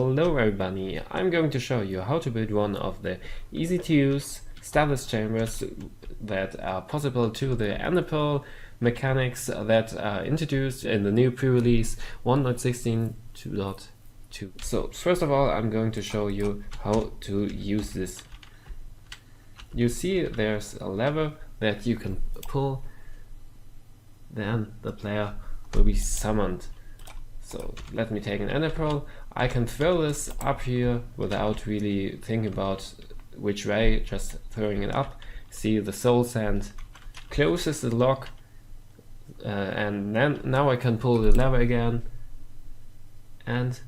Hello everybody, I'm going to show you how to build one of the easy to use stasis chambers that are possible to the Ender Pearl mechanics that are introduced in the new pre-release 1.16.2.2. So first of all, I'm going to show you how to use this. You see there's a lever that you can pull, then the player will be summoned. So let me take an Ender Pearl. I can throw this up here without really thinking about which way, just throwing it up. See, the soul sand closes the lock, and then now I can pull the lever again and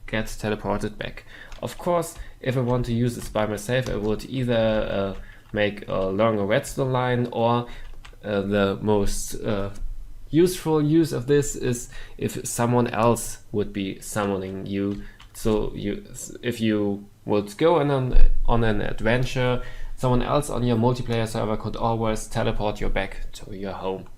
get teleported back. Of course, if I want to use this by myself, I would either make a longer redstone line, or the most useful use of this is if someone else would be summoning you. So if you would go on an adventure, someone else on your multiplayer server could always teleport you back to your home.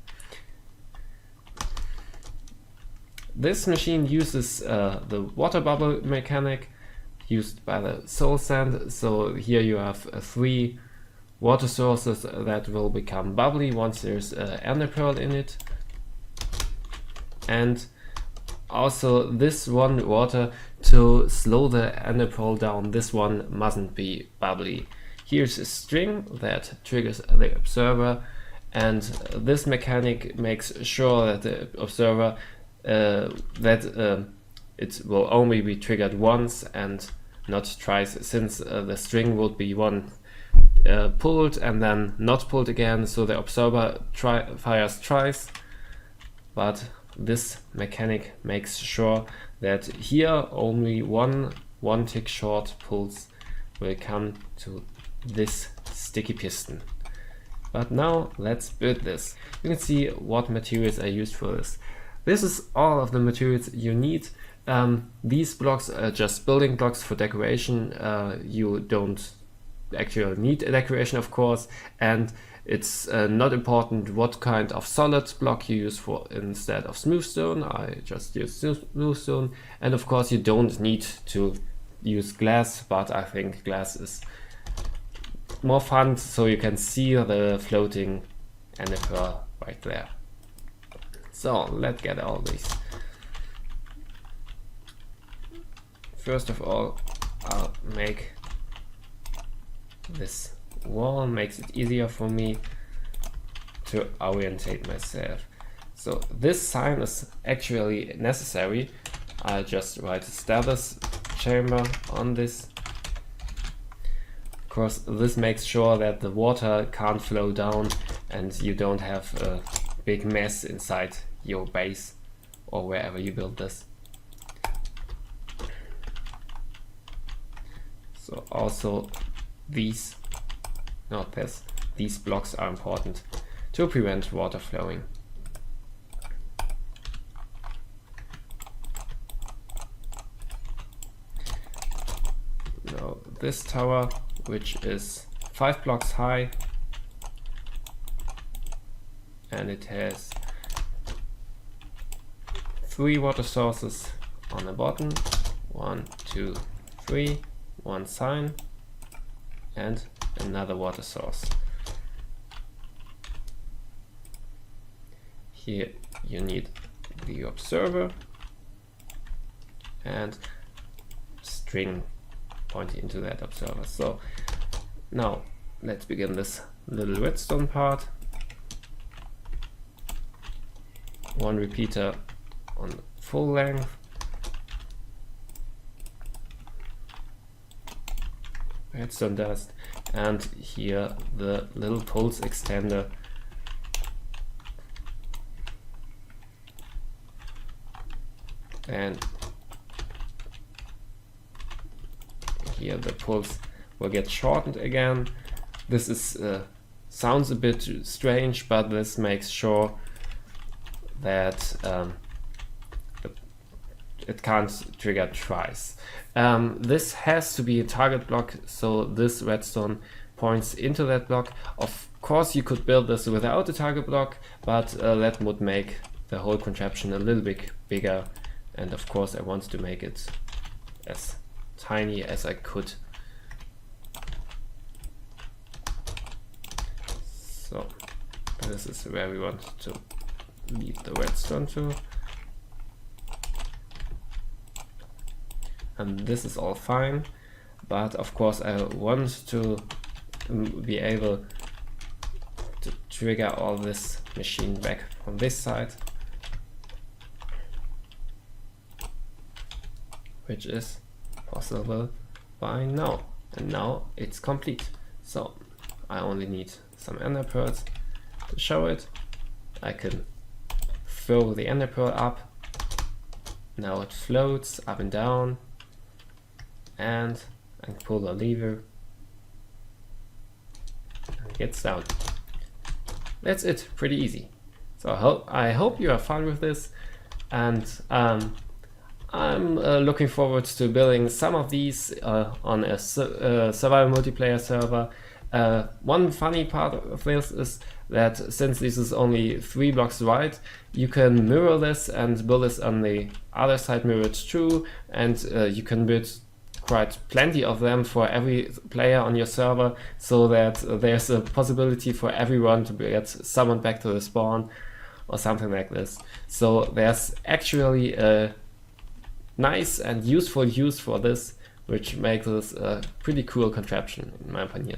This machine uses the water bubble mechanic used by the soul sand. So here you have 3 water sources that will become bubbly once there's Ender Pearl in it. And also this one water to slow the Ender Pearl down. This one mustn't be bubbly. Here's a string that triggers the observer, and this mechanic makes sure that the observer it will only be triggered once and not twice, since the string would be pulled and then not pulled again, so the observer fires twice. But this mechanic makes sure that here only one tick short pulse will come to this sticky piston. But now let's build this. You can see what materials I used for this. This is all of the materials you need. These blocks are just building blocks for decoration. You don't actually need a decoration, of course, and it's not important what kind of solid block you use for instead of smooth stone. I just use smooth stone, and of course you don't need to use glass, but I think glass is more fun, so you can see the floating Ender Pearl right there. So let's get all these. First of all, I'll make this wall, makes it easier for me to orientate myself. So this sign is actually necessary. I just write stasis chamber on this. Of course, this makes sure that the water can't flow down and you don't have a big mess inside your base or wherever you build this. So also these blocks are important to prevent water flowing. Now this tower, which is 5 blocks high, and it has 3 water sources on the bottom. 1, 2, 3, 1 sign, and another water source. Here you need the observer and string pointing into that observer. So now let's begin this little redstone part. 1 repeater on full length, redstone dust, and here the little pulse extender. And here the pulse will get shortened again. This is sounds a bit strange, but this makes sure that it can't trigger twice. This has to be a target block, so this redstone points into that block. Of course you could build this without a target block, but that would make the whole contraption a little bit bigger, and of course I want to make it as tiny as I could. So this is where we want to leave the redstone to. And this is all fine, but of course I want to be able to trigger all this machine back from this side, which is possible by now. And now it's complete. So I only need some Ender Pearls to show it. I can throw the Ender Pearl up. Now it floats up and down, and I can pull the lever and it gets down. That's it, pretty easy. So I hope you have fun with this, and I'm looking forward to building some of these on a survival multiplayer server. One funny part of this is that since this is only 3 blocks wide, you can mirror this and build this on the other side mirrored too, and you can build quite plenty of them for every player on your server, so that there's a possibility for everyone to get summoned back to the spawn or something like this. So there's actually a nice and useful use for this, which makes this a pretty cool contraption in my opinion.